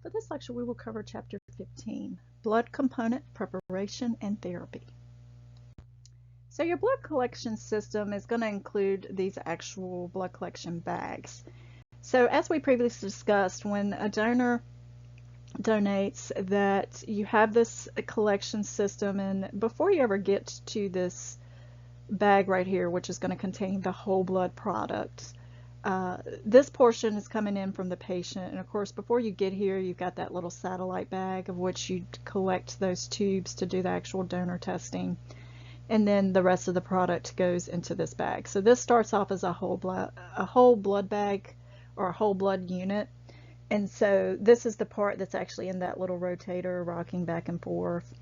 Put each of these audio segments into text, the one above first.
For this lecture, we will cover Chapter 15, Blood Component Preparation and Therapy. So your blood collection system is going to include these actual blood collection bags. So as we previously discussed, when a donor donates, that you have this collection system, and before you ever get to this bag right here, which is going to contain the whole blood product, this portion is coming in from the patient, and of course before you get here you've got that little satellite bag of which you collect those tubes to do the actual donor testing, and then the rest of the product goes into this bag. So this starts off as a whole blood bag or a whole blood unit, and so this is the part that's actually in that little rotator rocking back and forth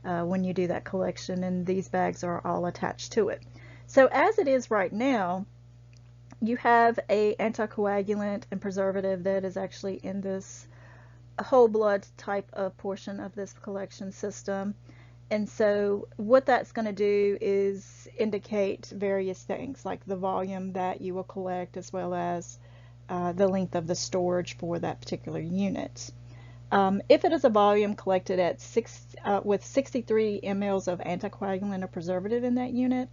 when you do that collection, and these bags are all attached to it. So as it is right now, you have a anticoagulant and preservative that is actually in this whole blood type of portion of this collection system. And so what that's going to do is indicate various things like the volume that you will collect, as well as the length of the storage for that particular unit. If it is a volume collected at with 63 mLs of anticoagulant or preservative in that unit,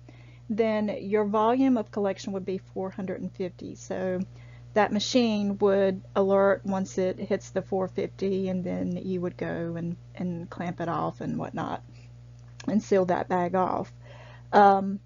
then your volume of collection would be 450. So that machine would alert once it hits the 450, and then you would go and clamp it off and whatnot and seal that bag off. And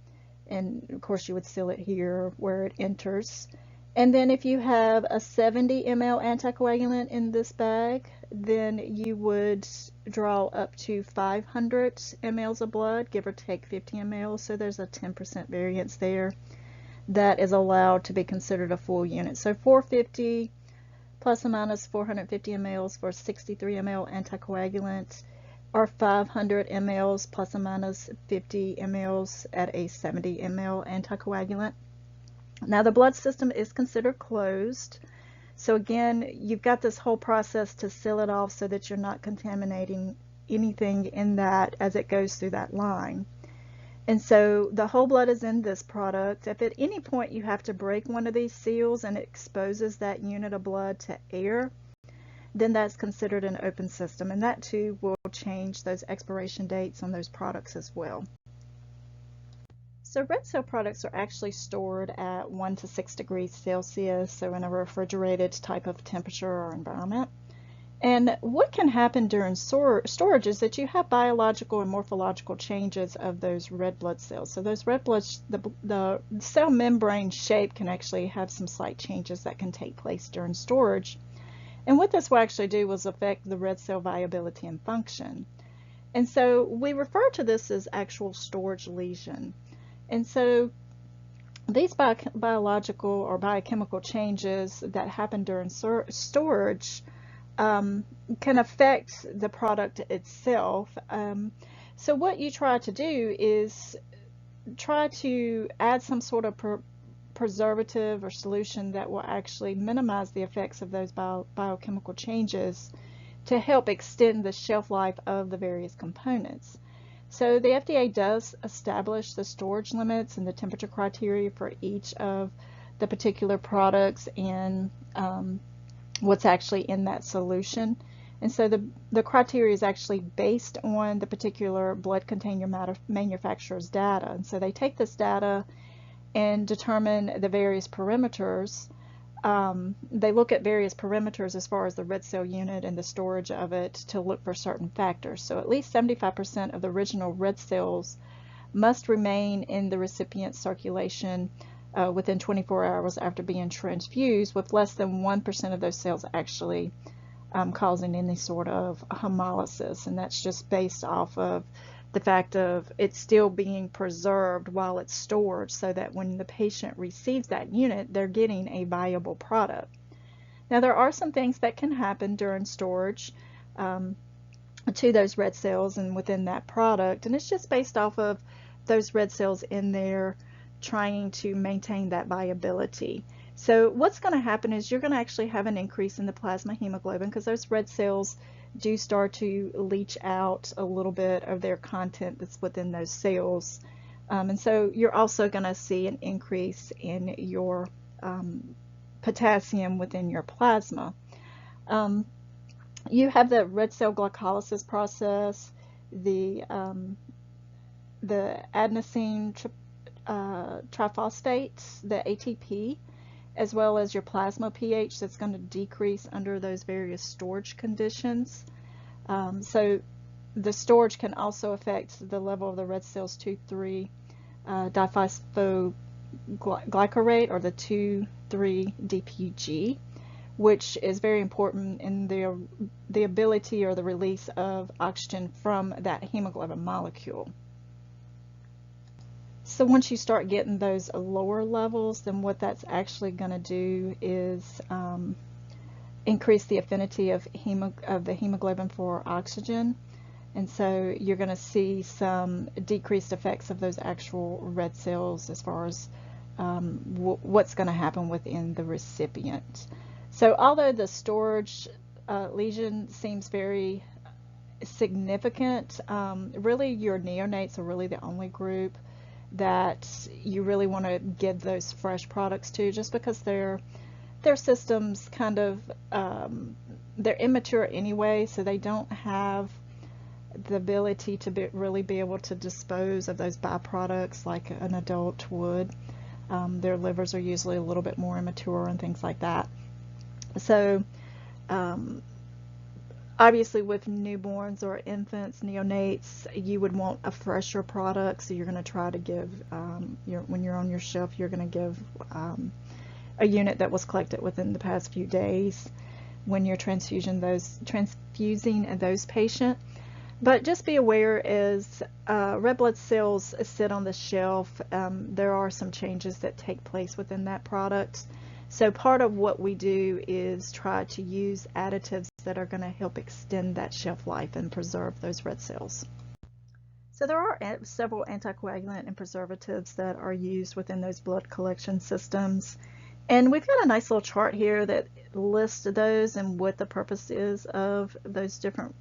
of course you would seal it here where it enters. And then if you have a 70 ml anticoagulant in this bag, then you would draw up to 500 mLs of blood, give or take 50 mL. So there's a 10% variance there that is allowed to be considered a full unit. So 450 plus or minus 450 mLs for 63 ml anticoagulant, or 500 mLs plus or minus 50 mLs at a 70 ml anticoagulant. Now the blood system is considered closed. So again, you've got this whole process to seal it off so that you're not contaminating anything in that as it goes through that line. And so the whole blood is in this product. If at any point you have to break one of these seals and it exposes that unit of blood to air, then that's considered an open system, and that too will change those expiration dates on those products as well. So red cell products are actually stored at 1 to 6 degrees Celsius, so in a refrigerated type of temperature or environment. And what can happen during storage is that you have biological and morphological changes of those red blood cells. So those red blood, the cell membrane shape can actually have some slight changes that can take place during storage. And what this will actually do is affect the red cell viability and function. And so we refer to this as actual storage lesion. And so these biological or biochemical changes that happen during storage can affect the product itself. So what you try to do is try to add some sort of preservative or solution that will actually minimize the effects of those biochemical changes to help extend the shelf life of the various components. So the FDA does establish the storage limits and the temperature criteria for each of the particular products and what's actually in that solution. And so the criteria is actually based on the particular blood container manufacturer's data. And so they take this data and determine the various perimeters. They look at various perimeters as far as the red cell unit and the storage of it to look for certain factors. So at least 75% of the original red cells must remain in the recipient's circulation within 24 hours after being transfused, with less than 1% of those cells actually causing any sort of hemolysis. And that's just based off of the fact of it's still being preserved while it's stored, so that when the patient receives that unit, they're getting a viable product. Now there are some things that can happen during storage to those red cells and within that product, and it's just based off of those red cells in there trying to maintain that viability. So what's going to happen is you're going to actually have an increase in the plasma hemoglobin, because those red cells do start to leach out a little bit of their content that's within those cells. And so you're also going to see an increase in your potassium within your plasma. You have the red cell glycolysis process, the adenosine triphosphate, the ATP, as well as your plasma pH that's going to decrease under those various storage conditions. So the storage can also affect the level of the red cells 2,3 diphosphoglycerate, or the 2,3-DPG, which is very important in the ability or the release of oxygen from that hemoglobin molecule. So once you start getting those lower levels, then what that's actually going to do is increase the affinity of the hemoglobin for oxygen. And so you're going to see some decreased effects of those actual red cells as far as what's going to happen within the recipient. So although the storage lesion seems very significant, really your neonates are really the only group that you really want to give those fresh products to, just because their systems kind of they're immature anyway, so they don't have the ability to really be able to dispose of those byproducts like an adult would. Their livers are usually a little bit more immature and things like that. So obviously with newborns or infants, neonates, you would want a fresher product, so you're going to try to give, when you're on your shelf, you're going to give a unit that was collected within the past few days when you're transfusing those patients. But just be aware, as red blood cells sit on the shelf, there are some changes that take place within that product. So part of what we do is try to use additives that are going to help extend that shelf life and preserve those red cells. So there are several anticoagulant and preservatives that are used within those blood collection systems. And we've got a nice little chart here that lists those and what the purpose is of those different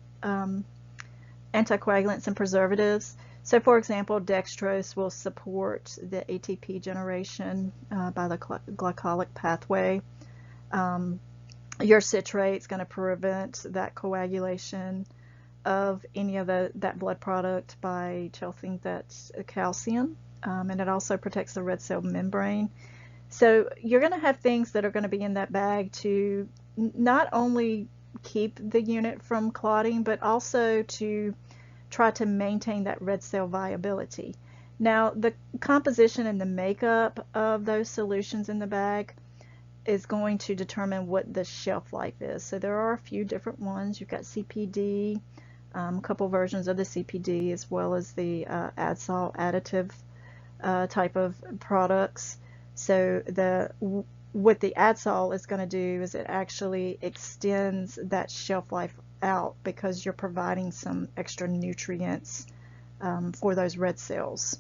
anticoagulants and preservatives. So for example, dextrose will support the ATP generation by the glycolytic pathway. Your citrate is going to prevent that coagulation of any of that blood product by chelating that calcium, and it also protects the red cell membrane. So you're going to have things that are going to be in that bag to not only keep the unit from clotting, but also to try to maintain that red cell viability. Now, the composition and the makeup of those solutions in the bag is going to determine what the shelf life is. So there are a few different ones. You've got CPD, a couple versions of the CPD, as well as the add-salt additive type of products. So what the add-salt is going to do is it actually extends that shelf life out, because you're providing some extra nutrients for those red cells.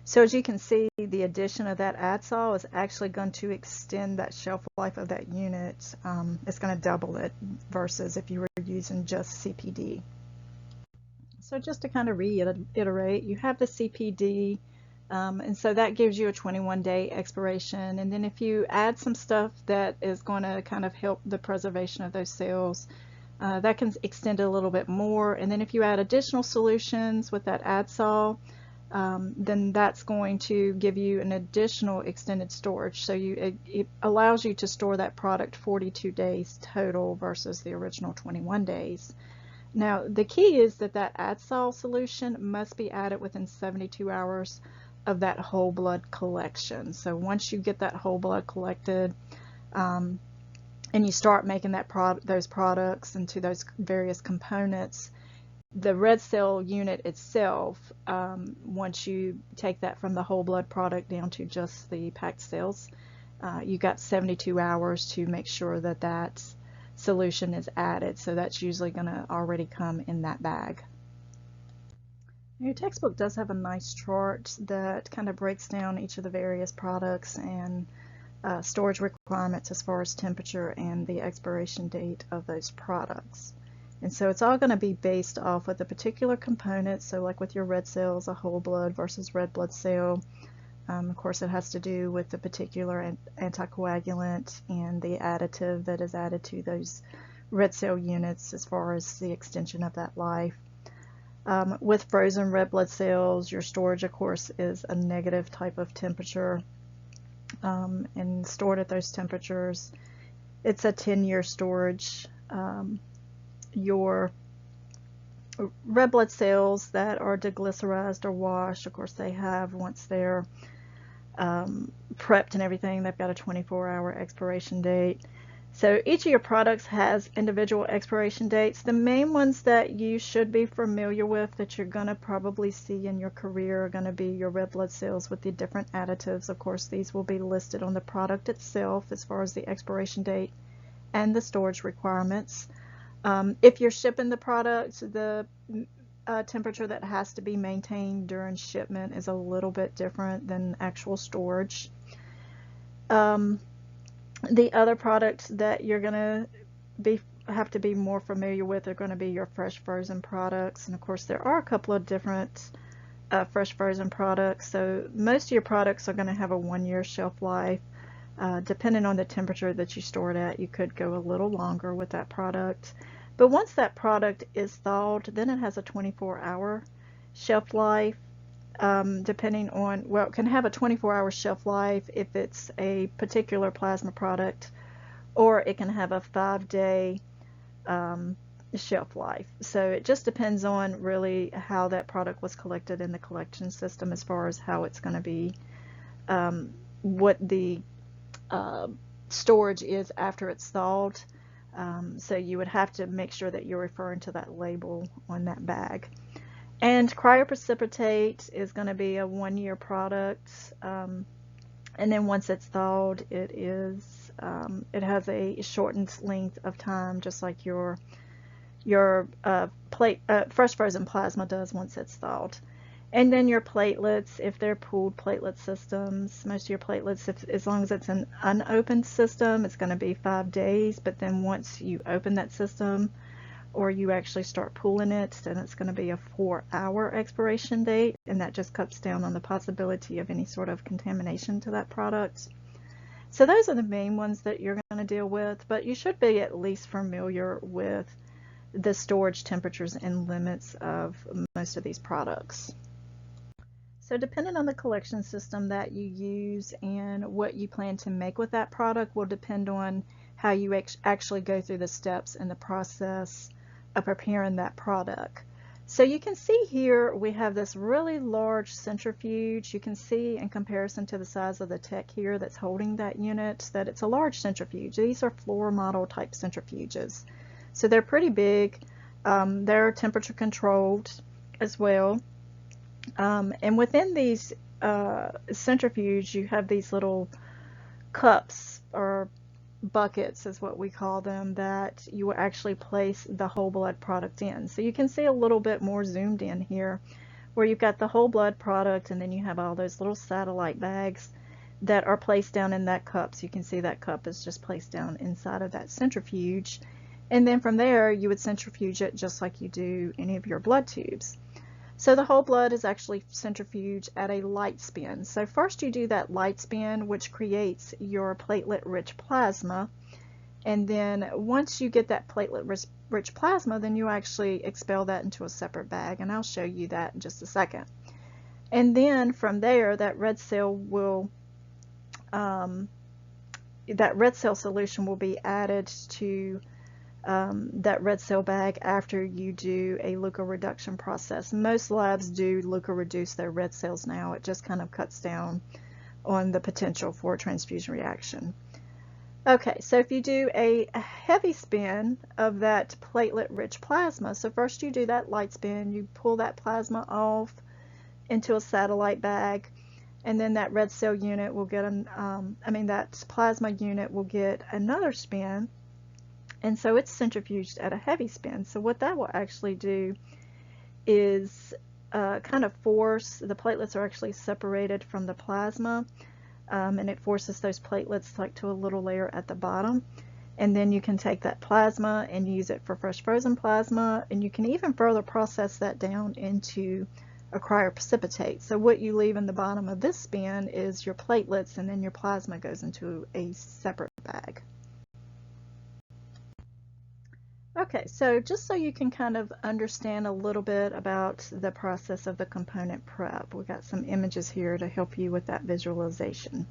So as you can see, the addition of that add-salt is actually going to extend that shelf life of that unit. It's going to double it versus if you were using just CPD. So just to kind of reiterate, you have the CPD, and so that gives you a 21-day expiration. And then if you add some stuff that is going to kind of help the preservation of those cells, that can extend it a little bit more. And then if you add additional solutions with that add-salt, then that's going to give you an additional extended storage. So it allows you to store that product 42 days total versus the original 21 days. Now, the key is that add-salt solution must be added within 72 hours of that whole blood collection. So once you get that whole blood collected, and you start making those products into those various components, the red cell unit itself, once you take that from the whole blood product down to just the packed cells, you got 72 hours to make sure that solution is added. So that's usually going to already come in that bag. Your textbook does have a nice chart that kind of breaks down each of the various products and storage requirements as far as temperature and the expiration date of those products. And so it's all going to be based off of the particular components. So like with your red cells, a whole blood versus red blood cell, Of course, it has to do with the particular anticoagulant and the additive that is added to those red cell units as far as the extension of that life. With frozen red blood cells, your storage, of course, is a negative type of temperature, and stored at those temperatures. It's a 10-year storage. Your red blood cells that are deglycerized or washed, of course, they have, once they're prepped and everything, they've got a 24-hour expiration date. So each of your products has individual expiration dates. The main ones that you should be familiar with that you're going to probably see in your career are going to be your red blood cells with the different additives. Of course, these will be listed on the product itself as far as the expiration date and the storage requirements. If you're shipping the product, the temperature that has to be maintained during shipment is a little bit different than actual storage. The other products that you're going to have to be more familiar with are going to be your fresh frozen products. And of course, there are a couple of different fresh frozen products. So most of your products are going to have a 1-year shelf life. Depending on the temperature that you store it at, you could go a little longer with that product. But once that product is thawed, then it has a 24-hour shelf life. Depending on, well, it can have a 24-hour shelf life if it's a particular plasma product, or it can have a 5-day shelf life. So it just depends on really how that product was collected in the collection system as far as how it's going to be, what the storage is after it's thawed. So you would have to make sure that you're referring to that label on that bag. And Cryoprecipitate is going to be a 1-year product, and then once it's thawed, it has a shortened length of time, just like your fresh frozen plasma does once it's thawed. And then your platelets, if they're pooled platelet systems, most of your platelets, as long as it's an unopened system, it's going to be 5 days. But then once you open that system, or you actually start pooling it, then it's going to be a 4-hour expiration date, and that just cuts down on the possibility of any sort of contamination to that product. So those are the main ones that you're going to deal with, but you should be at least familiar with the storage temperatures and limits of most of these products. So depending on the collection system that you use and what you plan to make with that product will depend on how you actually go through the steps in the process of preparing that product. So you can see here we have this really large centrifuge. You can see in comparison to the size of the tech here that's holding that unit that it's a large centrifuge. These are floor model type centrifuges. So they're pretty big. They're temperature controlled as well. And within these centrifuge, you have these little cups or buckets is what we call them, that you will actually place the whole blood product in. So you can see a little bit more zoomed in here where you've got the whole blood product, and then you have all those little satellite bags that are placed down in that cup. So you can see that cup is just placed down inside of that centrifuge, and then from there you would centrifuge it just like you do any of your blood tubes. So the whole blood is actually centrifuged at a light spin. So first you do that light spin, which creates your platelet-rich plasma. And then once you get that platelet-rich plasma, then you actually expel that into a separate bag. And I'll show you that in just a second. And then from there, that red cell solution will be added to that red cell bag after you do a leukoreduction process. Most labs do leukoreduce their red cells now. It just kind of cuts down on the potential for a transfusion reaction. Okay, so if you do a heavy spin of that platelet-rich plasma, so first you do that light spin, you pull that plasma off into a satellite bag, and then that red cell unit will get that plasma unit will get another spin. And so it's centrifuged at a heavy spin. So what that will actually do is kind of force, the platelets are actually separated from the plasma, and it forces those platelets like to a little layer at the bottom. And then you can take that plasma and use it for fresh frozen plasma, and you can even further process that down into a cryoprecipitate. So what you leave in the bottom of this bin is your platelets, and then your plasma goes into a separate bag. Okay, so just so you can kind of understand a little bit about the process of the component prep, we got some images here to help you with that visualization.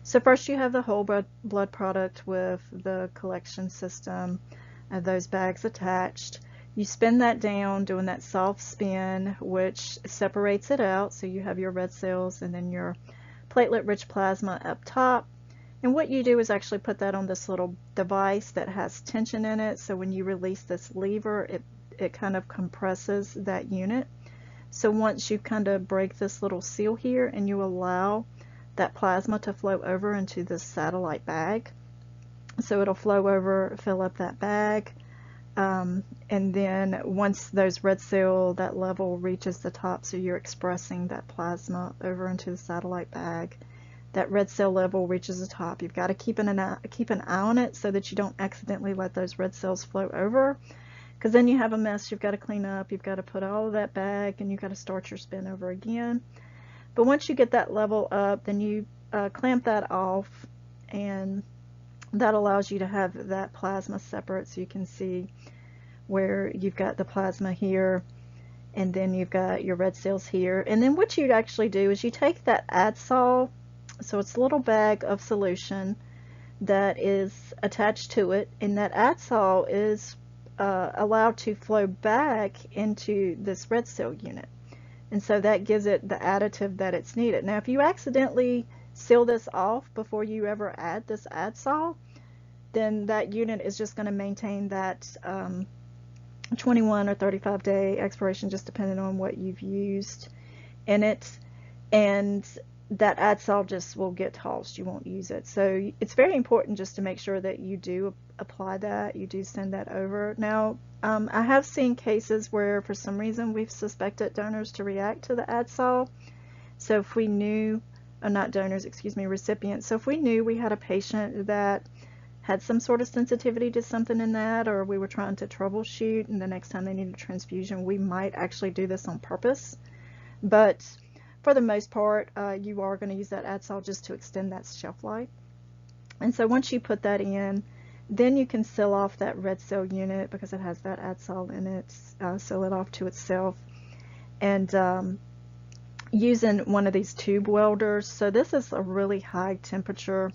So first you have the whole blood product with the collection system, those bags attached. You spin that down, doing that soft spin, which separates it out. So you have your red cells and then your platelet-rich plasma up top. And what you do is actually put that on this little device that has tension in it. So when you release this lever, it kind of compresses that unit. So once you kind of break this little seal here and you allow that plasma to flow over into this satellite bag, so it'll flow over, fill up that bag, and then once those red cell, that level reaches the top, so you're expressing that plasma over into the satellite bag, that red cell level reaches the top. You've got to keep an eye on it so that you don't accidentally let those red cells flow over, because then you have a mess you've got to clean up. You've got to put all of that back and you've got to start your spin over again. But once you get that level up, then you clamp that off, and that allows you to have that plasma separate, so you can see where you've got the plasma here and then you've got your red cells here. And then what you'd actually do is you take that adsol, so it's a little bag of solution that is attached to it, and that adsol is allowed to flow back into this red cell unit. And so that gives it the additive that it's needed. Now, if you accidentally seal this off before you ever add this adsol, then that unit is just going to maintain that 21 or 35 day expiration, just depending on what you've used in it. And that adsol just will get tossed. You won't use it. So it's very important just to make sure that you do apply that, you do send that over. Now, I have seen cases where for some reason we've suspected donors to react to the adsol. So if we knew, not donors, excuse me, recipients. So if we knew we had a patient that had some sort of sensitivity to something in that, or we were trying to troubleshoot and the next time they needed a transfusion, we might actually do this on purpose. But for the most part, you are going to use that adsol just to extend that shelf life. And so once you put that in, then you can seal off that red cell unit because it has that adsol in it, seal it off to itself. And using one of these tube welders, so this is a really high temperature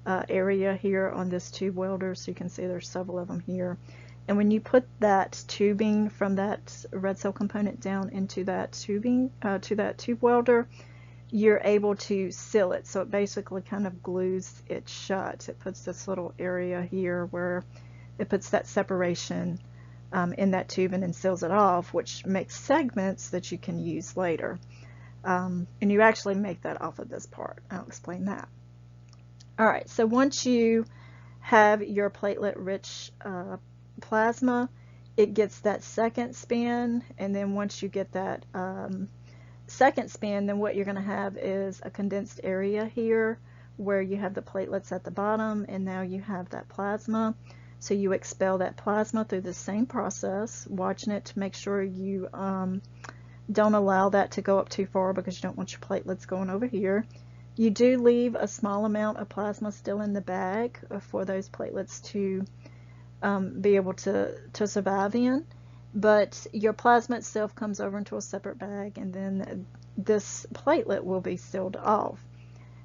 area here on this tube welder, so you can see there's several of them here. And when you put that tubing from that red cell component down into that tubing, to that tube welder, you're able to seal it. So it basically kind of glues it shut. It puts this little area here where it puts that separation in that tubing and seals it off, which makes segments that you can use later. And you actually make that off of this part. I'll explain that. All right, so once you have your platelet-rich plasma, it gets that second spin, and then once you get that second spin, then what you're going to have is a condensed area here where you have the platelets at the bottom, and now you have that plasma. So you expel that plasma through the same process, watching it to make sure you don't allow that to go up too far because you don't want your platelets going over here. You do leave a small amount of plasma still in the bag for those platelets to be able to survive in, but your plasma itself comes over into a separate bag, and then this platelet will be sealed off.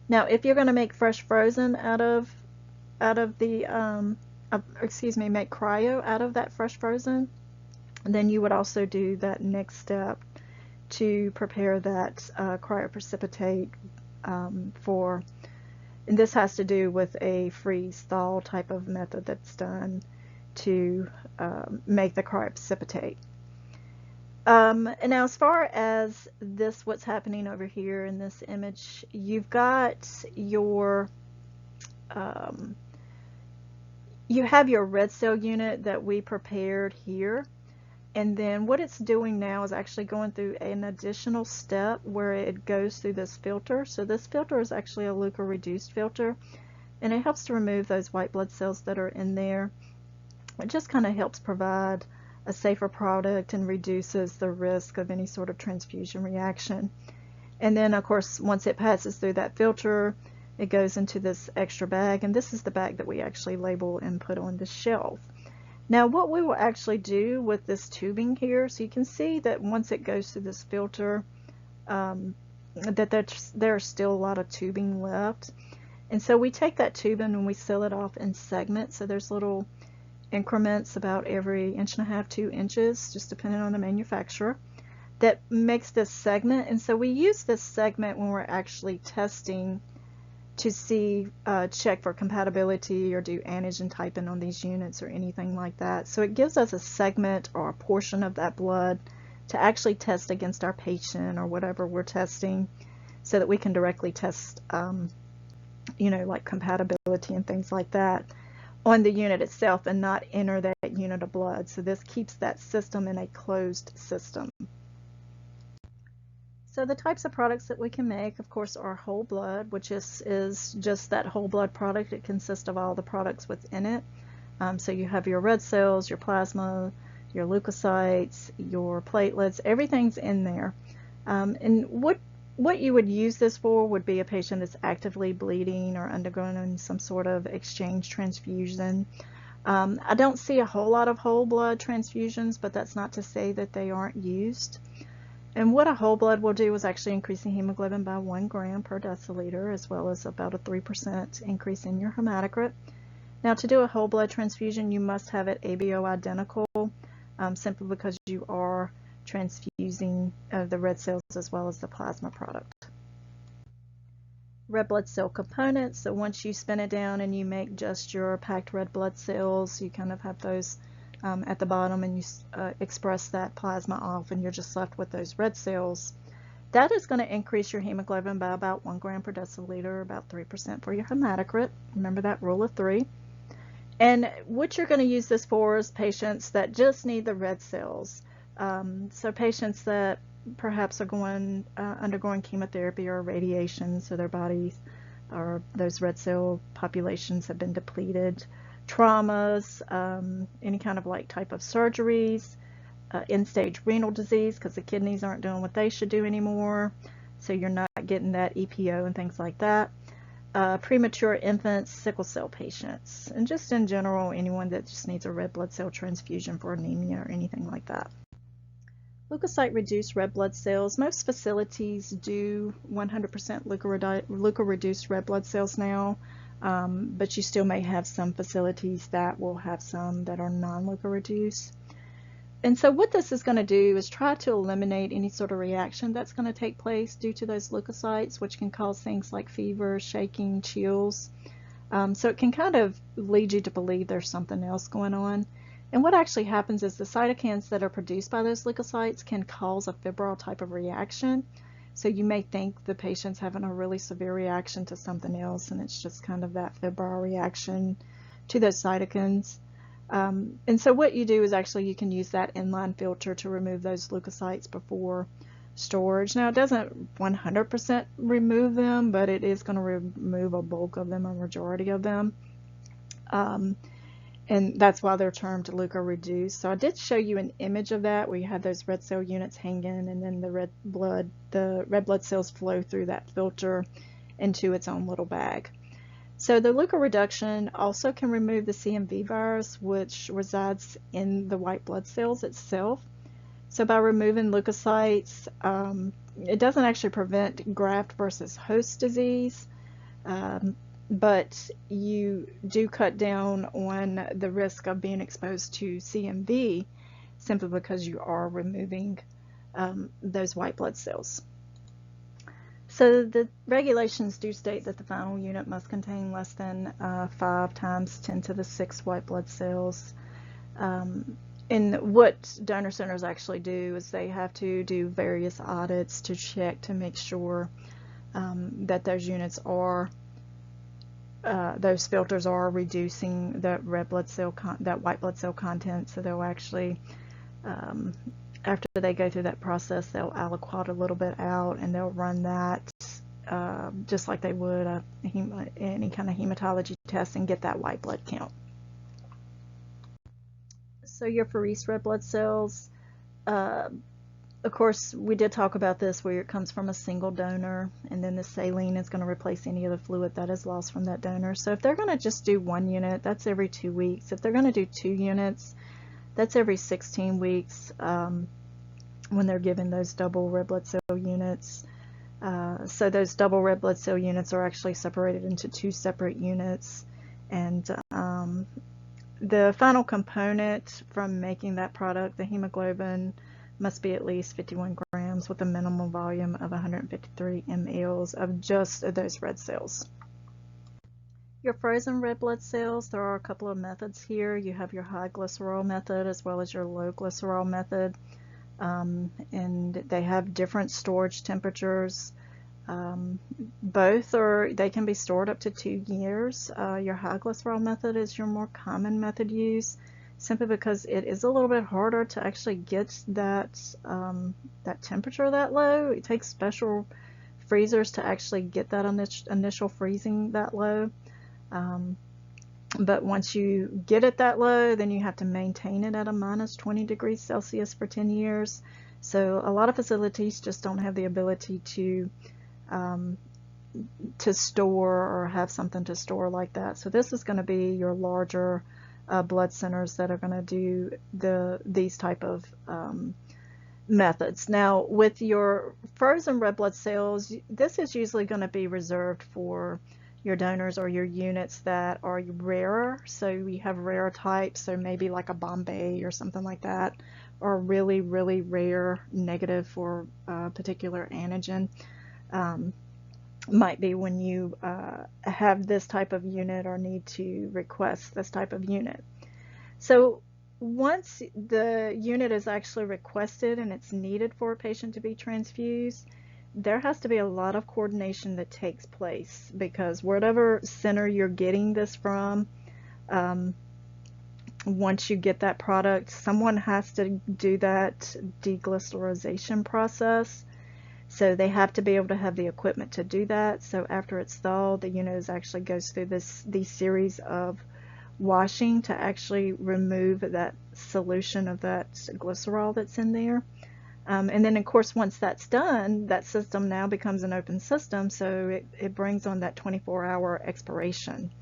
Now, if you're going to make fresh frozen out of the make cryo out of that fresh frozen, then you would also do that next step to prepare that cryoprecipitate for, and this has to do with a freeze thaw type of method that's done to make the cryoprecipitate. And now as far as this, what's happening over here in this image, you've got your you have your red cell unit that we prepared here, and then what it's doing now is actually going through an additional step where it goes through this filter. So this filter is actually a leukoreduced filter, and it helps to remove those white blood cells that are in there. It just kind of helps provide a safer product and reduces the risk of any sort of transfusion reaction. And then, of course, once it passes through that filter, it goes into this extra bag, and this is the bag that we actually label and put on the shelf. Now, what we will actually do with this tubing here, so you can see that once it goes through this filter, that there's still a lot of tubing left. And so we take that tubing and we seal it off in segments. So there's little increments about every 1.5 to 2 inches, just depending on the manufacturer, that makes this segment. And so we use this segment when we're actually testing to see, check for compatibility or do antigen typing on these units or anything like that. So it gives us a segment or a portion of that blood to actually test against our patient or whatever we're testing, so that we can directly test, you know, like compatibility and things like that on the unit itself and not enter that unit of blood. So this keeps that system in a closed system. So the types of products that we can make, of course, are whole blood, which is just that whole blood product. It consists of all the products within it. So you have your red cells, your plasma, your leukocytes, your platelets, everything's in there. And what you would use this for would be a patient that's actively bleeding or undergoing some sort of exchange transfusion. I don't see a whole lot of whole blood transfusions, but that's not to say that they aren't used. And what a whole blood will do is actually increase the hemoglobin by 1 gram per deciliter, as well as about a 3% increase in your hematocrit. Now, to do a whole blood transfusion, you must have it ABO identical, simply because you are transfusing the red cells as well as the plasma product. Red blood cell components, so once you spin it down and you make just your packed red blood cells, you kind of have those at the bottom, and you express that plasma off, and you're just left with those red cells. That is going to increase your hemoglobin by about 1 gram per deciliter, about 3% for your hematocrit. Remember that rule of 3. And what you're going to use this for is patients that just need the red cells. So patients that perhaps are undergoing chemotherapy or radiation, so their bodies or those red cell populations have been depleted. Traumas, any kind of like type of surgeries, end-stage renal disease because the kidneys aren't doing what they should do anymore, so you're not getting that EPO and things like that. Premature infants, sickle cell patients, and just in general anyone that just needs a red blood cell transfusion for anemia or anything like that. Leukocyte reduced red blood cells. Most facilities do 100% leukoreduced red blood cells now. But you still may have some facilities that will have some that are non-leukoreduced. And so what this is going to do is try to eliminate any sort of reaction that's going to take place due to those leukocytes, which can cause things like fever, shaking, chills. So it can kind of lead you to believe there's something else going on. And what actually happens is the cytokines that are produced by those leukocytes can cause a febrile type of reaction. So you may think the patient's having a really severe reaction to something else, and it's just kind of that febrile reaction to those cytokines. And so what you do is actually you can use that inline filter to remove those leukocytes before storage. Now, it doesn't 100% remove them, but it is going to remove a bulk of them, a majority of them. And that's why they're termed leukoreduced. So I did show you an image of that where you have those red cell units hanging, and then the red blood cells flow through that filter into its own little bag. So the leukoreduction also can remove the CMV virus, which resides in the white blood cells itself. So by removing leukocytes, it doesn't actually prevent graft versus host disease, but you do cut down on the risk of being exposed to CMV simply because you are removing those white blood cells. So the regulations do state that the final unit must contain less than 5 times 10 to the 6 white blood cells. And what donor centers actually do is they have to do various audits to check to make sure that those units are those filters are reducing that red blood cell that white blood cell content. So they'll actually, after they go through that process, they'll aliquot a little bit out, and they'll run that just like they would any kind of hematology test and get that white blood count. So your apheresed red blood cells, of course, we did talk about this where it comes from a single donor, and then the saline is going to replace any other fluid that is lost from that donor. So if they're going to just do 1 unit, that's every 2 weeks. If they're going to do 2 units, that's every 16 weeks when they're given those double red blood cell units. So those double red blood cell units are actually separated into 2 separate units, and the final component from making that product, the hemoglobin, must be at least 51 grams with a minimum volume of 153 mLs of just those red cells. Your frozen red blood cells, there are a couple of methods here. You have your high glycerol method as well as your low glycerol method, and they have different storage temperatures. They can be stored up to 2 years. Your high glycerol method is your more common method used, simply because it is a little bit harder to actually get that temperature that low. It takes special freezers to actually get that initial freezing that low. But once you get it that low, then you have to maintain it at a minus 20 degrees Celsius for 10 years. So a lot of facilities just don't have the ability to store or have something to store like that. So this is going to be your larger blood centers that are going to do these type of methods. Now with your frozen red blood cells, this is usually going to be reserved for your donors or your units that are rarer. So we have rare types, so maybe like a Bombay or something like that, or really, really rare negative for a particular antigen. Might be when you have this type of unit or need to request this type of unit. So once the unit is actually requested and it's needed for a patient to be transfused, there has to be a lot of coordination that takes place, because whatever center you're getting this from, once you get that product, someone has to do that deglycerization process. So they have to be able to have the equipment to do that. So after it's thawed, the unit actually goes through these series of washing to actually remove that solution of that glycerol that's in there. And then of course, once that's done, that system now becomes an open system, so it brings on that 24-hour expiration.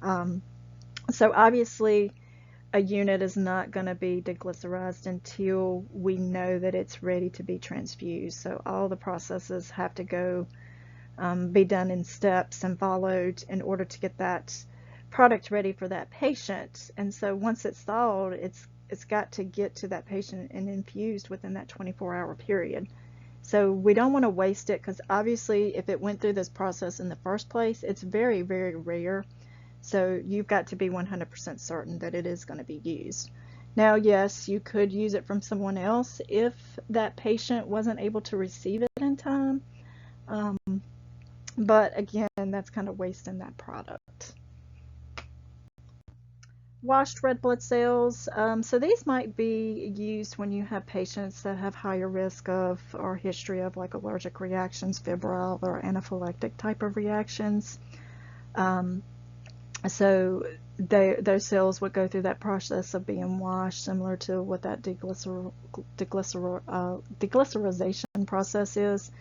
So obviously a unit is not going to be deglycerized until we know that it's ready to be transfused. So all the processes have to go be done in steps and followed in order to get that product ready for that patient. And so once it's thawed, it's got to get to that patient and infused within that 24-hour period. So we don't want to waste it, because obviously if it went through this process in the first place, it's very, very rare. So you've got to be 100% certain that it is going to be used. Now, yes, you could use it from someone else if that patient wasn't able to receive it in time. But again, that's kind of wasting that product. Washed red blood cells. So these might be used when you have patients that have higher risk of or history of like allergic reactions, febrile or anaphylactic type of reactions. So those cells would go through that process of being washed, similar to what that deglycerization process is.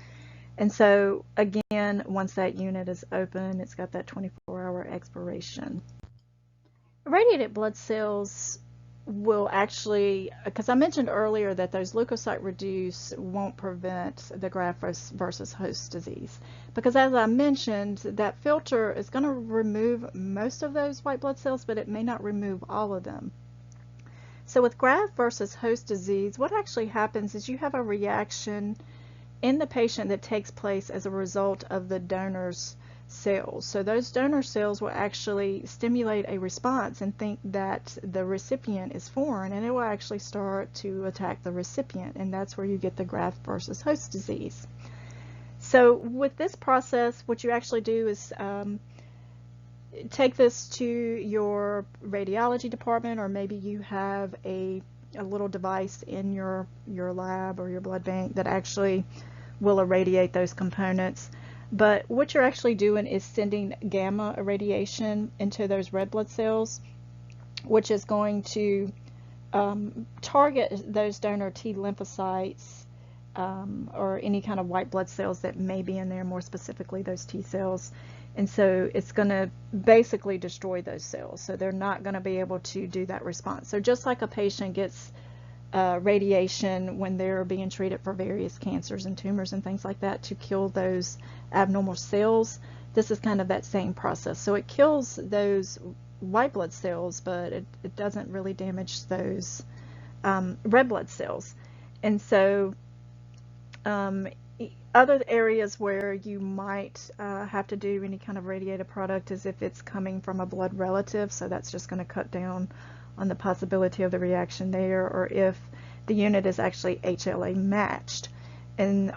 And so again, once that unit is open, it's got that 24-hour expiration. Irradiated blood cells will actually, because I mentioned earlier that those leukocyte reduce won't prevent the graft versus host disease, because as I mentioned, that filter is going to remove most of those white blood cells, but it may not remove all of them. So with graft versus host disease, what actually happens is you have a reaction in the patient that takes place as a result of the donor's cells. So those donor cells will actually stimulate a response and think that the recipient is foreign, and it will actually start to attack the recipient, and that's where you get the graft versus host disease. So with this process, what you actually do is take this to your radiology department, or maybe you have a little device in your lab or your blood bank that actually will irradiate those components. But what you're actually doing is sending gamma irradiation into those red blood cells, which is going to target those donor T lymphocytes or any kind of white blood cells that may be in there, more specifically those T cells. And so it's going to basically destroy those cells. So they're not going to be able to do that response. So just like a patient gets radiation when they're being treated for various cancers and tumors and things like that to kill those abnormal cells, this is kind of that same process. So it kills those white blood cells, but it doesn't really damage those red blood cells. And so other areas where you might have to do any kind of radiated product is if it's coming from a blood relative, so that's just going to cut down on the possibility of the reaction there, or if the unit is actually HLA matched,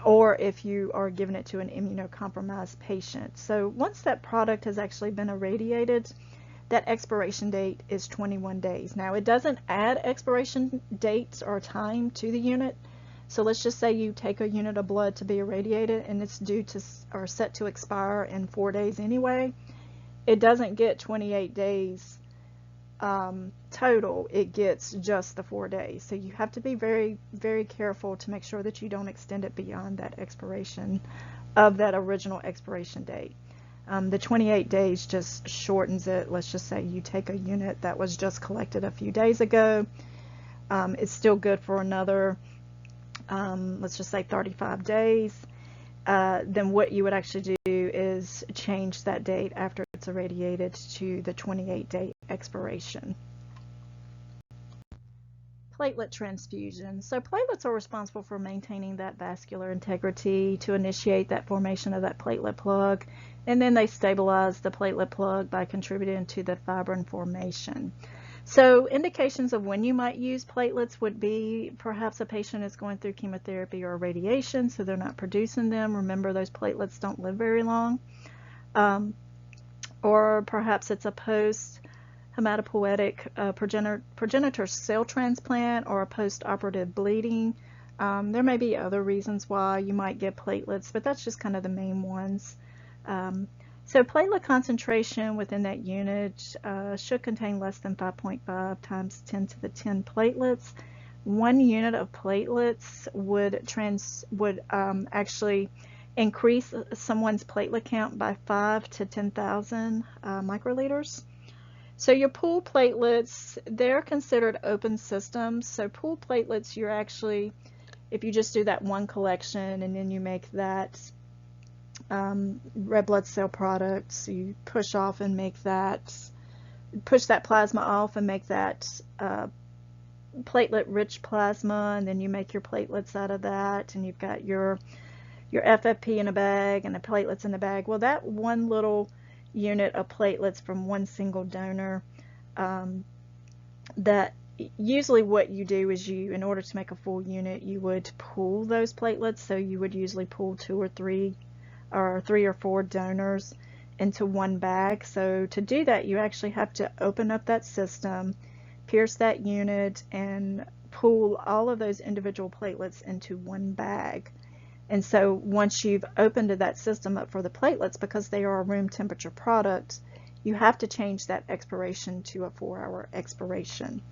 or if you are giving it to an immunocompromised patient. So once that product has actually been irradiated, that expiration date is 21 days. Now it doesn't add expiration dates or time to the unit. So let's just say you take a unit of blood to be irradiated and it's due to or set to expire in 4 days anyway. It doesn't get 28 days total, it gets just the 4 days. So you have to be very, very careful to make sure that you don't extend it beyond that expiration of that original expiration date. The 28 days just shortens it. Let's just say you take a unit that was just collected a few days ago. It's still good for another, let's just say 35 days. Then what you would actually do is change that date after it's irradiated to the 28-day expiration. Platelet transfusion. So platelets are responsible for maintaining that vascular integrity to initiate that formation of that platelet plug, and then they stabilize the platelet plug by contributing to the fibrin formation. So indications of when you might use platelets would be perhaps a patient is going through chemotherapy or radiation, so they're not producing them. Remember, those platelets don't live very long. Or perhaps it's a post-hematopoietic progenitor cell transplant or a post-operative bleeding. There may be other reasons why you might get platelets, but that's just kind of the main ones. So platelet concentration within that unit should contain less than 5.5 times 10 to the 10 platelets. 1 unit of platelets would actually increase someone's platelet count by 5 to 10,000 microliters. So your pool platelets, they're considered open systems. So pool platelets, you're actually, if you just do that one collection and then you make that red blood cell products, you push that plasma off and make that platelet rich plasma, and then you make your platelets out of that, and you've got your FFP in a bag and the platelets in the bag. Well, that one little unit of platelets from one single donor, that usually what you do is in order to make a full unit, you would pool those platelets. So you would usually pool 2 or 3 or 3 or 4 donors into one bag. So to do that, you actually have to open up that system, pierce that unit, and pool all of those individual platelets into one bag. And so once you've opened that system up for the platelets, because they are a room temperature product, you have to change that expiration to a 4-hour expiration.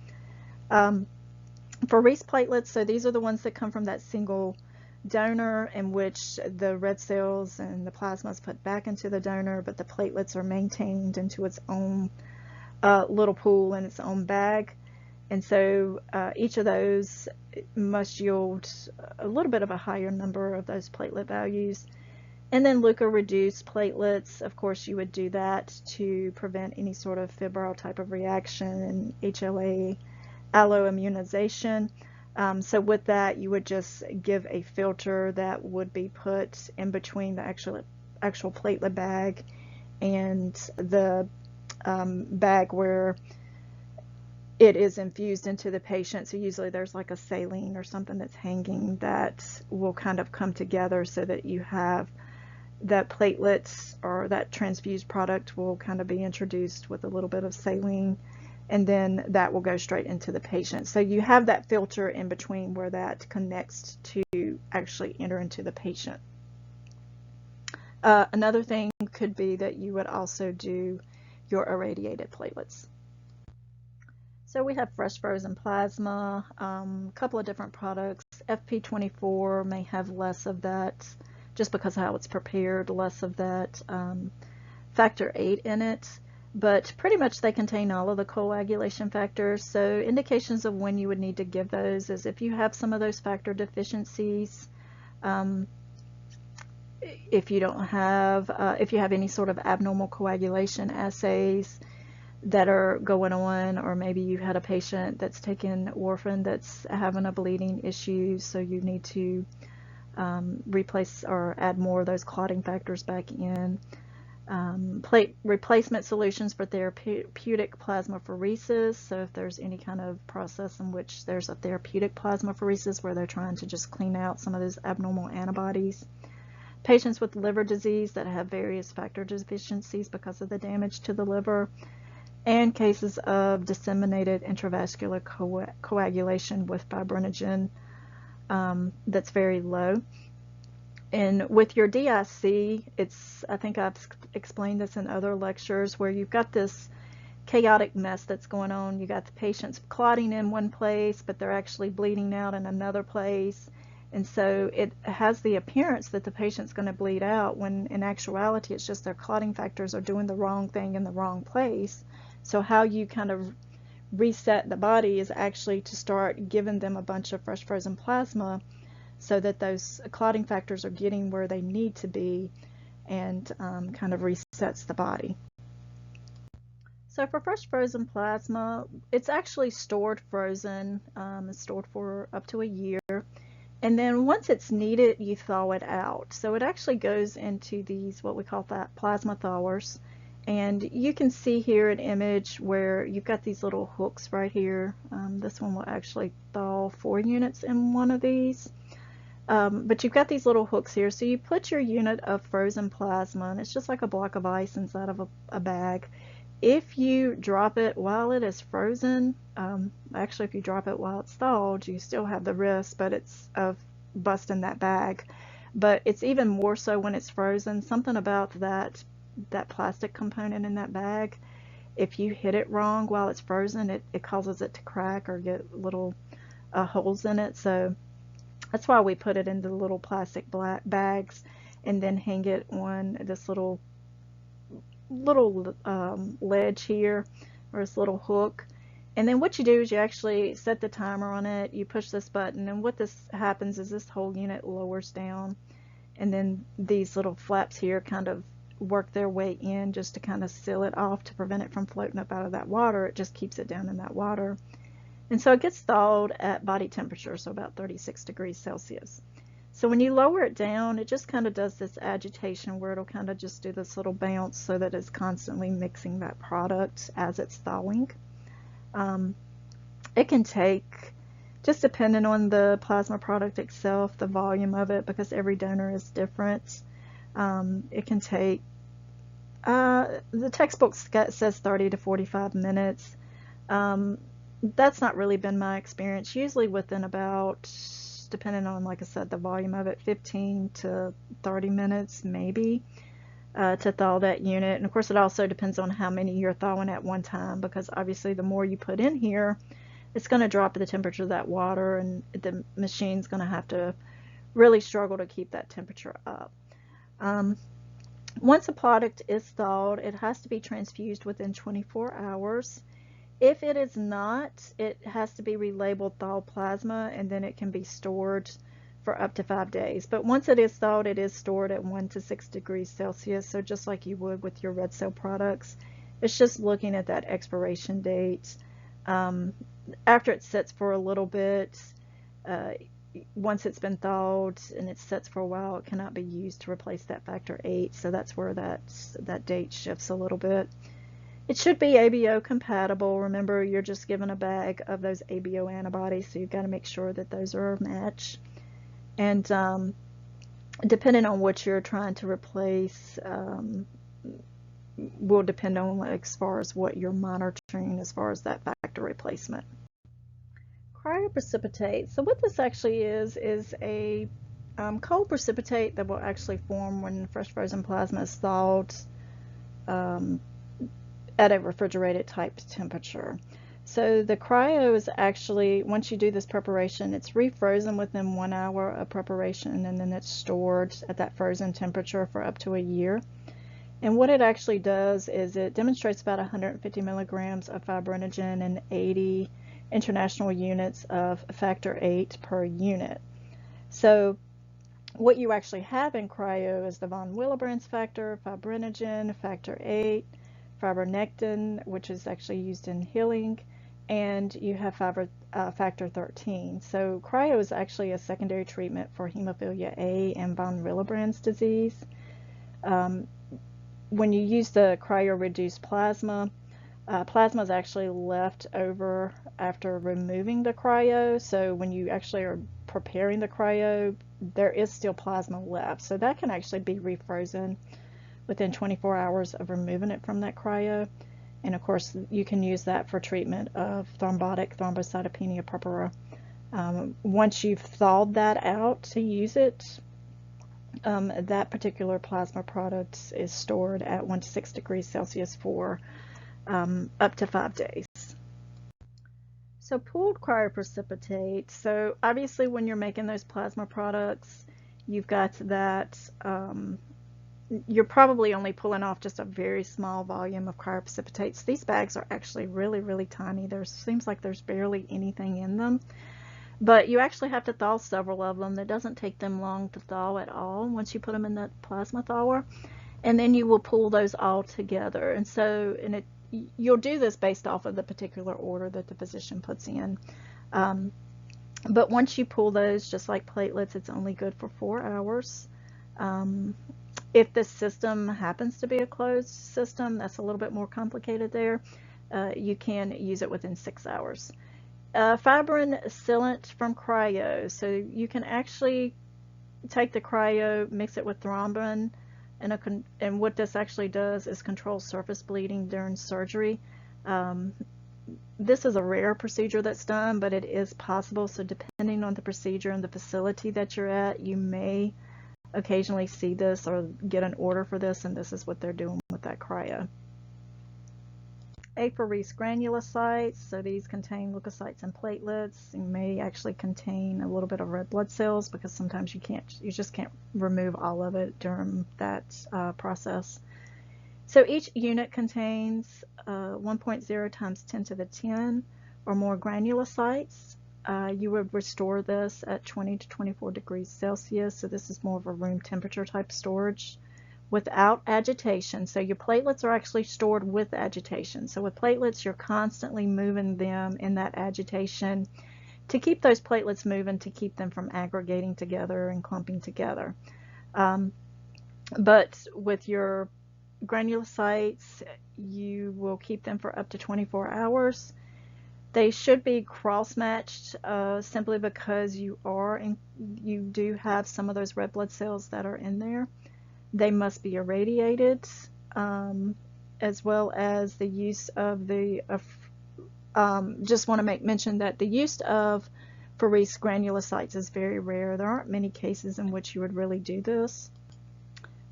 For Reese platelets, so these are the ones that come from that single donor, in which the red cells and the plasma is put back into the donor, but the platelets are maintained into its own little pool in its own bag. And so each of those must yield a little bit of a higher number of those platelet values. And then leukoreduced platelets, of course, you would do that to prevent any sort of febrile type of reaction and HLA alloimmunization. So with that, you would just give a filter that would be put in between the actual platelet bag and the bag where it is infused into the patient. So usually there's like a saline or something that's hanging that will kind of come together so that you have that platelets or that transfused product will kind of be introduced with a little bit of saline, and then that will go straight into the patient. So you have that filter in between where that connects to actually enter into the patient. Another thing could be that you would also do your irradiated platelets. So we have fresh frozen plasma, a couple of different products. FP24 may have less of that, just because of how it's prepared, less of that factor 8 in it, but pretty much they contain all of the coagulation factors. So indications of when you would need to give those is if you have some of those factor deficiencies, if you have any sort of abnormal coagulation assays that are going on, or maybe you had a patient that's taken warfarin that's having a bleeding issue, so you need to replace or add more of those clotting factors back in. Plate replacement solutions for therapeutic plasmapheresis. So if there's any kind of process in which there's a therapeutic plasmapheresis where they're trying to just clean out some of those abnormal antibodies. Patients with liver disease that have various factor deficiencies because of the damage to the liver, and cases of disseminated intravascular coagulation with fibrinogen that's very low. And with your DIC, I think I've explained this in other lectures, where you've got this chaotic mess that's going on. You got the patients clotting in one place, but they're actually bleeding out in another place. And so it has the appearance that the patient's going to bleed out, when in actuality it's just their clotting factors are doing the wrong thing in the wrong place. So how you kind of reset the body is actually to start giving them a bunch of fresh frozen plasma so that those clotting factors are getting where they need to be, and kind of resets the body. So for fresh frozen plasma, it's actually stored frozen. It's stored for up to a year. And then once it's needed, you thaw it out. So it actually goes into these, what we call that, plasma thawers. And you can see here an image where you've got these little hooks right here. This one will actually thaw 4 units in one of these. But you've got these little hooks here. So you put your unit of frozen plasma, and it's just like a block of ice inside of a bag. If you drop it while it is frozen, actually if you drop it while it's thawed, you still have the risk, but it's of busting that bag. But it's even more so when it's frozen. Something about that plastic component in that bag, if you hit it wrong while it's frozen, it causes it to crack or get little holes in it. So that's why we put it in the little plastic bags and then hang it on this little ledge here, or this little hook. And then what you do is you actually set the timer on it, you push this button, and what this happens is this whole unit lowers down, and then these little flaps here kind of work their way in just to kind of seal it off to prevent it from floating up out of that water. It just keeps it down in that water. And so it gets thawed at body temperature, so about 36 degrees Celsius. So when you lower it down, it just kind of does this agitation where it'll kind of just do this little bounce so that it's constantly mixing that product as it's thawing. It can take, just depending on the plasma product itself, the volume of it, because every donor is different, it can take, the textbook says 30 to 45 minutes. That's not really been my experience. Usually within about, depending on, like I said, the volume of it, 15 to 30 minutes maybe to thaw that unit. And of course it also depends on how many you're thawing at one time, because obviously the more you put in here, it's going to drop the temperature of that water, and the machine's going to have to really struggle to keep that temperature up. Once a product is thawed, it has to be transfused within 24 hours. If it is not, it has to be relabeled thawed plasma, and then it can be stored for up to 5 days. But once it is thawed, it is stored at 1 to 6 degrees Celsius, so just like you would with your red cell products. It's just looking at that expiration date. After it sits for a little bit, once it's been thawed and it sits for a while, it cannot be used to replace that factor 8, so that's where that date shifts a little bit. It should be ABO compatible. Remember, you're just given a bag of those ABO antibodies, so you've got to make sure that those are a match. And depending on what you're trying to replace, will depend on as far as what you're monitoring as far as that factor replacement. Cryoprecipitate. So what this actually is a cold precipitate that will actually form when fresh frozen plasma is thawed at a refrigerated type temperature. So the cryo is actually, once you do this preparation, it's refrozen within 1 hour of preparation, and then it's stored at that frozen temperature for up to a year. And what it actually does is it demonstrates about 150 milligrams of fibrinogen and 80 international units of factor VIII per unit. So what you actually have in cryo is the von Willebrand's factor, fibrinogen, factor VIII, fibronectin, which is actually used in healing, and you have factor 13. So cryo is actually a secondary treatment for hemophilia A and von Willebrand's disease. When you use the cryo-reduced plasma, plasma is actually left over after removing the cryo. So when you actually are preparing the cryo, there is still plasma left. So that can actually be refrozen within 24 hours of removing it from that cryo. And of course, you can use that for treatment of thrombotic thrombocytopenia purpura. Once you've thawed that out to use it, that particular plasma product is stored at 1 to 6 degrees Celsius for up to 5 days. So pooled cryoprecipitate. So obviously when you're making those plasma products, you've got that, you're probably only pulling off just a very small volume of cryoprecipitates. These bags are actually really, really tiny. There seems like there's barely anything in them. But you actually have to thaw several of them. It doesn't take them long to thaw at all once you put them in the plasma thawer. And then you will pull those all together. And so, you'll do this based off of the particular order that the physician puts in. But once you pull those, just like platelets, it's only good for 4 hours. If the system happens to be a closed system, that's a little bit more complicated there. You can use it within 6 hours. Fibrin sealant from cryo. So you can actually take the cryo, mix it with thrombin, and what this actually does is control surface bleeding during surgery. This is a rare procedure that's done, but it is possible. So depending on the procedure and the facility that you're at, you may occasionally see this or get an order for this, and this is what they're doing with that cryo. Apheresis granulocytes, so these contain leukocytes and platelets. They may actually contain a little bit of red blood cells because sometimes you just can't remove all of it during that process. So each unit contains 1.0 times 10 to the 10 or more granulocytes. You would restore this at 20 to 24 degrees Celsius, so this is more of a room temperature type storage, without agitation. So your platelets are actually stored with agitation. So with platelets, you're constantly moving them in that agitation to keep those platelets moving, to keep them from aggregating together and clumping together. But with your granulocytes, you will keep them for up to 24 hours. They should be cross-matched simply because you do have some of those red blood cells that are in there. They must be irradiated, as well as the use of the, just want to make mention that the use of apheresis granulocytes is very rare. There aren't many cases in which you would really do this.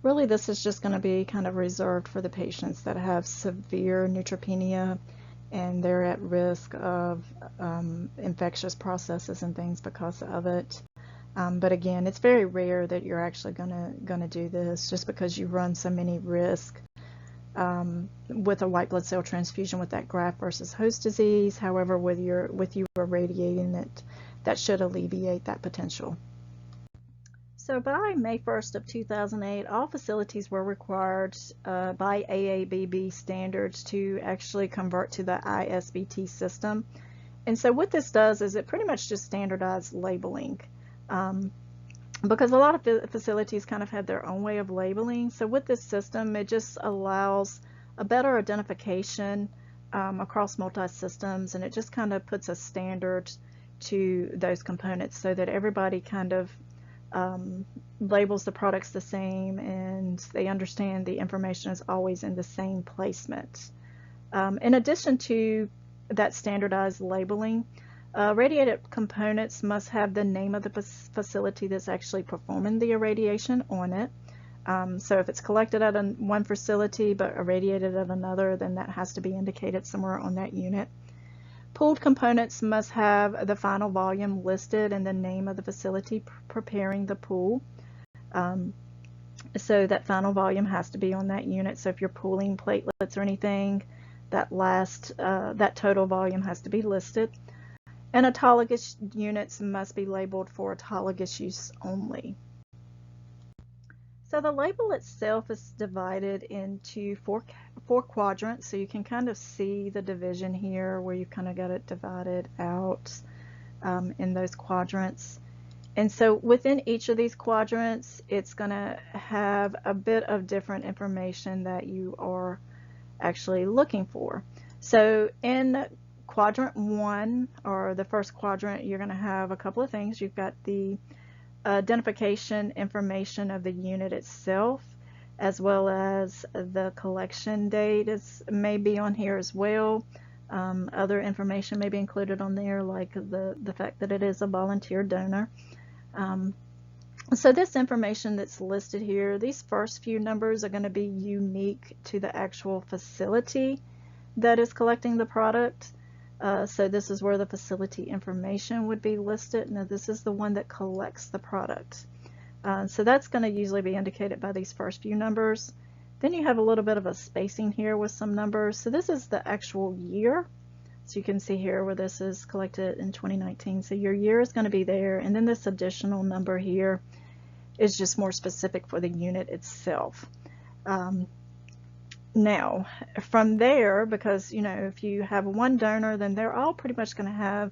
Really, this is just going to be kind of reserved for the patients that have severe neutropenia and they're at risk of infectious processes and things because of it. But again, it's very rare that you're actually gonna do this, just because you run so many risks with a white blood cell transfusion with that graft versus host disease. However, with you irradiating it, that should alleviate that potential. So by May 1st of 2008, all facilities were required by AABB standards to actually convert to the ISBT system. And so what this does is it pretty much just standardized labeling. Because a lot of facilities kind of had their own way of labeling. So with this system, it just allows a better identification across multi-systems, and it just kind of puts a standard to those components so that everybody kind of labels the products the same, and they understand the information is always in the same placement. In addition to that standardized labeling, irradiated components must have the name of the facility that's actually performing the irradiation on it. So if it's collected at one facility but irradiated at another, then that has to be indicated somewhere on that unit. Pooled components must have the final volume listed and the name of the facility preparing the pool. So that final volume has to be on that unit. So if you're pooling platelets or anything, that total volume has to be listed. And autologous units must be labeled for autologous use only. So the label itself is divided into four quadrants. So you can kind of see the division here where you've kind of got it divided out in those quadrants. And so within each of these quadrants, it's going to have a bit of different information that you are actually looking for. So in quadrant 1, or the first quadrant, you're going to have a couple of things. You've got the identification information of the unit itself, as well as the collection date may be on here as well. Other information may be included on there, like the fact that it is a volunteer donor. So this information that's listed here, these first few numbers are going to be unique to the actual facility that is collecting the product. So this is where the facility information would be listed. Now this is the one that collects the product. So that's going to usually be indicated by these first few numbers. Then you have a little bit of a spacing here with some numbers. So this is the actual year. So you can see here where this is collected in 2019. So your year is going to be there. And then this additional number here is just more specific for the unit itself. Now, from there, because, you know, if you have one donor, then they're all pretty much going to have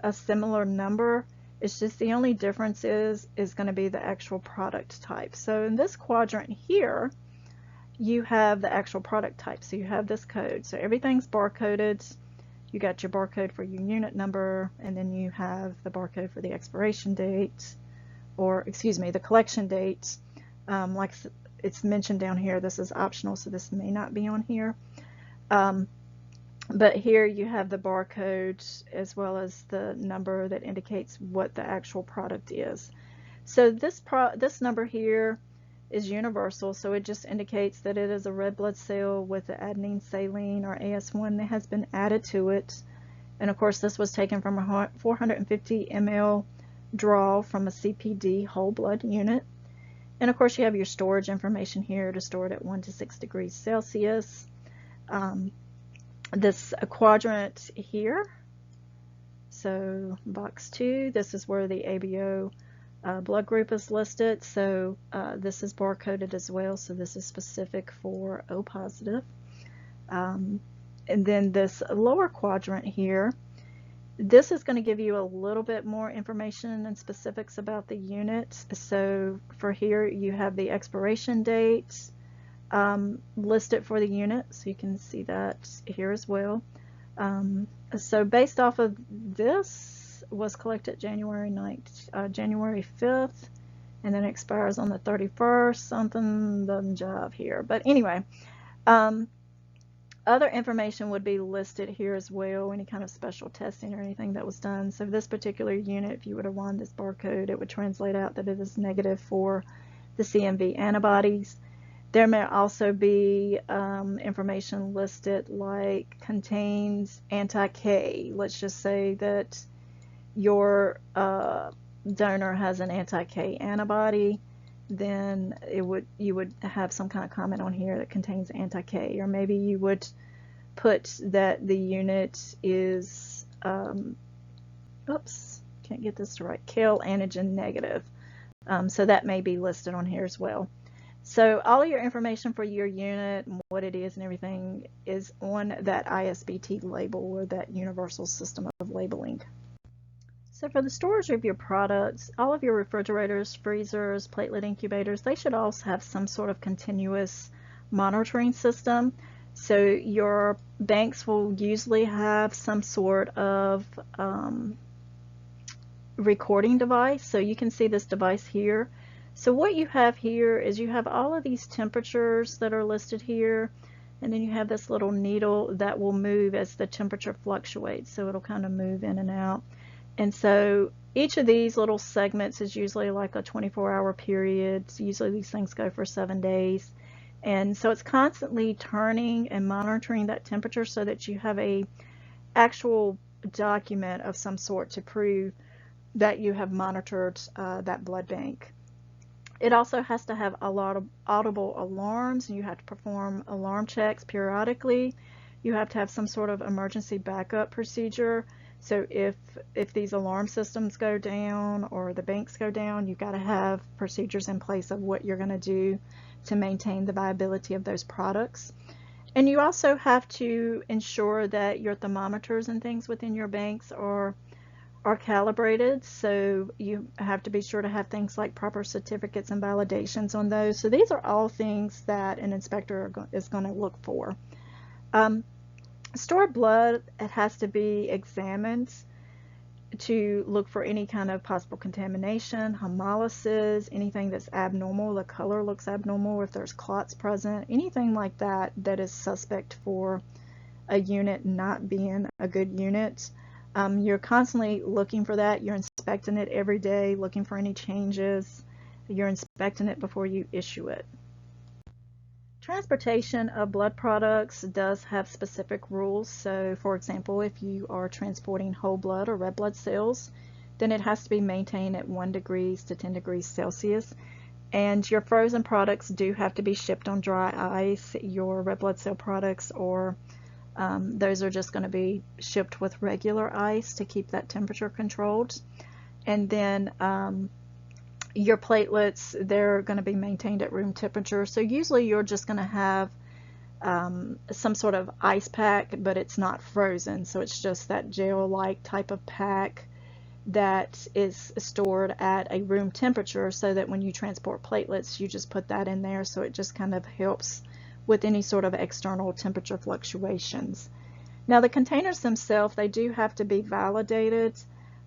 a similar number. It's just the only difference is going to be the actual product type. So in this quadrant here, you have the actual product type. So you have this code. So everything's barcoded. You got your barcode for your unit number, and then you have the barcode for the expiration date, or excuse me, the collection date. Like it's mentioned down here, this is optional, so this may not be on here. But here you have the barcode as well as the number that indicates what the actual product is. So this number here is universal, so it just indicates that it is a red blood cell with the adenine saline, or AS1, that has been added to it. And of course this was taken from a 450 ml draw from a CPD whole blood unit. And of course you have your storage information here to store it at 1 to 6 degrees Celsius. This quadrant here, so box 2, this is where the ABO blood group is listed. So this is barcoded as well, so this is specific for O positive. And then this lower quadrant here, this is going to give you a little bit more information and specifics about the unit. So for here you have the expiration date listed for the unit, so you can see that here as well. So based off of this, was collected January 5th, and then expires on the 31st. Something doesn't jive here, but anyway, other information would be listed here as well, any kind of special testing or anything that was done. So this particular unit, if you would have won this barcode, it would translate out that it is negative for the CMV antibodies. There may also be information listed like contains anti-K. Let's just say that your donor has an anti-K antibody, then you would have some kind of comment on here that contains anti-K, or maybe you would put that the unit is oops, can't get this to right, KIL antigen negative. So that may be listed on here as well. So all of your information for your unit and what it is and everything is on that ISBT label, or that universal system of labeling. So for the storage of your products, all of your refrigerators, freezers, platelet incubators, they should also have some sort of continuous monitoring system. So your banks will usually have some sort of recording device. So you can see this device here. So what you have here is you have all of these temperatures that are listed here, and then you have this little needle that will move as the temperature fluctuates. So it'll kind of move in and out. And so each of these little segments is usually like a 24-hour period. So usually these things go for 7 days. And so it's constantly turning and monitoring that temperature so that you have a actual document of some sort to prove that you have monitored that blood bank. It also has to have a lot of audible alarms, and you have to perform alarm checks periodically. You have to have some sort of emergency backup procedure. So if these alarm systems go down or the banks go down, you've got to have procedures in place of what you're going to do to maintain the viability of those products. And you also have to ensure that your thermometers and things within your banks are calibrated, so you have to be sure to have things like proper certificates and validations on those. So these are all things that an inspector is going to look for. Stored blood, it has to be examined to look for any kind of possible contamination, hemolysis, anything that's abnormal, the color looks abnormal, if there's clots present, anything like that that is suspect for a unit not being a good unit. You're constantly looking for that. You're inspecting it every day, looking for any changes. You're inspecting it before you issue it. Transportation of blood products does have specific rules. So, for example, if you are transporting whole blood or red blood cells, then it has to be maintained at 1 degrees to 10 degrees Celsius. And your frozen products do have to be shipped on dry ice. Your red blood cell products, or those are just going to be shipped with regular ice to keep that temperature controlled. And then your platelets, they're going to be maintained at room temperature. So usually you're just going to have some sort of ice pack, but it's not frozen. So it's just that gel-like type of pack that is stored at a room temperature, so that when you transport platelets, you just put that in there. So it just kind of helps with any sort of external temperature fluctuations. Now the containers themselves, they do have to be validated.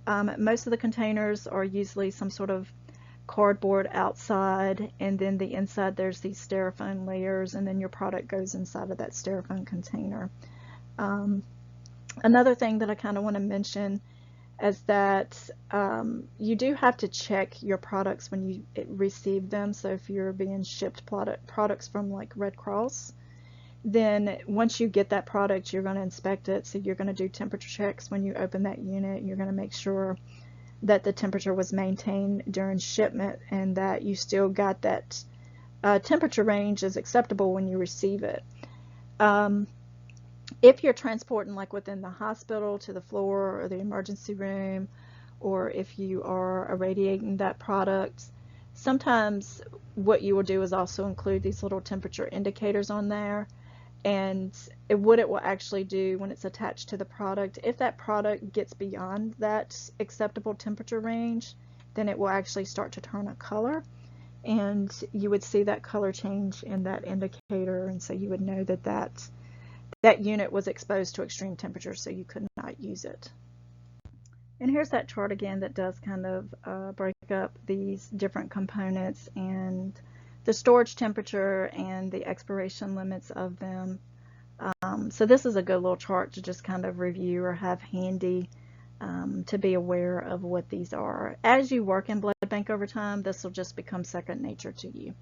Most of the containers are usually some sort of cardboard outside, and then the inside there's these styrofoam layers, and then your product goes inside of that styrofoam container. Another thing that I kind of want to mention is that you do have to check your products when you receive them. So if you're being shipped products from like Red Cross, then once you get that product, you're going to inspect it. So you're going to do temperature checks when you open that unit. You're going to make sure that the temperature was maintained during shipment, and that you still got that temperature range is acceptable when you receive it. If you're transporting like within the hospital to the floor or the emergency room, or if you are irradiating that product, sometimes what you will do is also include these little temperature indicators on there. And what it will actually do when it's attached to the product, if that product gets beyond that acceptable temperature range, then it will actually start to turn a color, and you would see that color change in that indicator, and so you would know that that unit was exposed to extreme temperature, so you could not use it. And here's that chart again that does kind of break up these different components and the storage temperature and the expiration limits of them. So this is a good little chart to just kind of review or have handy to be aware of what these are. As you work in blood bank over time, this will just become second nature to you.